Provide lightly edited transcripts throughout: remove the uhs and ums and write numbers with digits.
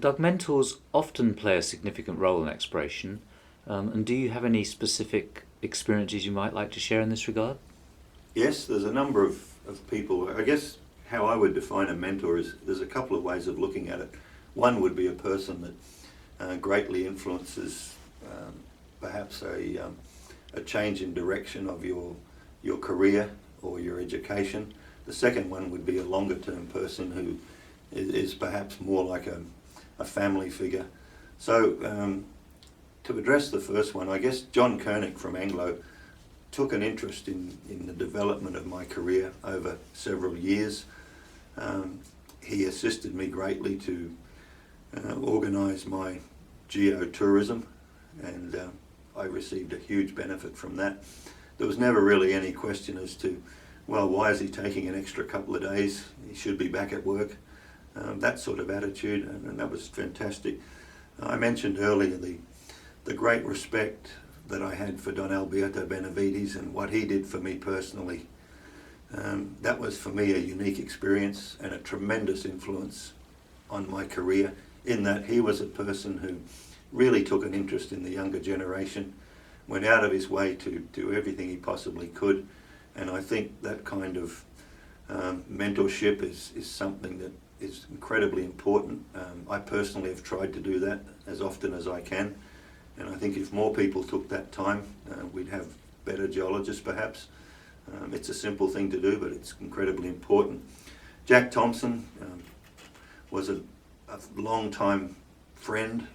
Well, Doug, mentors often play a significant role in exploration. And do you have any specific experiences you might like to share in this regard? Yes, there's a number of people. I guess how I would define a mentor is there's a couple of ways of looking at it. One would be a person that greatly influences perhaps a change in direction of your career or your education. The second one would be a longer term person who is perhaps more like a family figure. So to address the first one, I guess John Kirnan from Anglo took an interest in the development of my career over several years. He assisted me greatly to organise my geotourism, and I received a huge benefit from that. There was never really any question as to, well, why is he taking an extra couple of days? He should be back at work. That sort of attitude, and that was fantastic. I mentioned earlier the great respect that I had for Don Alberto Benavides and what he did for me personally. That was for me a unique experience and a tremendous influence on my career, in that he was a person who really took an interest in the younger generation, went out of his way to do everything he possibly could, and I think that kind of mentorship is something that is incredibly important. I personally have tried to do that as often as I can, and I think if more people took that time, we'd have better geologists perhaps. It's a simple thing to do, but it's incredibly important. Jack Thompson was a long-time friend.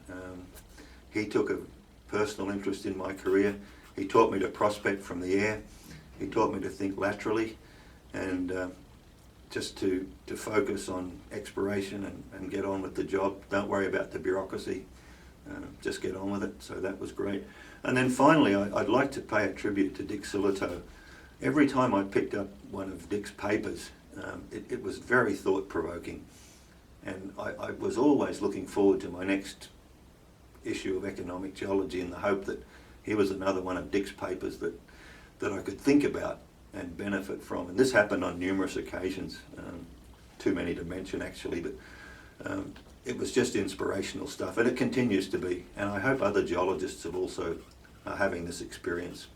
He took a personal interest in my career. He taught me to prospect from the air. He taught me to think laterally, and just to focus on exploration and get on with the job. Don't worry about the bureaucracy. Just get on with it. So that was great. And then finally, I'd like to pay a tribute to Dick Sillitoe. Every time I picked up one of Dick's papers, it was very thought-provoking. And I was always looking forward to my next issue of Economic Geology in the hope that here was another one of Dick's papers that I could think about and benefit from. And this happened on numerous occasions, too many to mention actually, but it was just inspirational stuff, and it continues to be. And I hope other geologists have also are having this experience.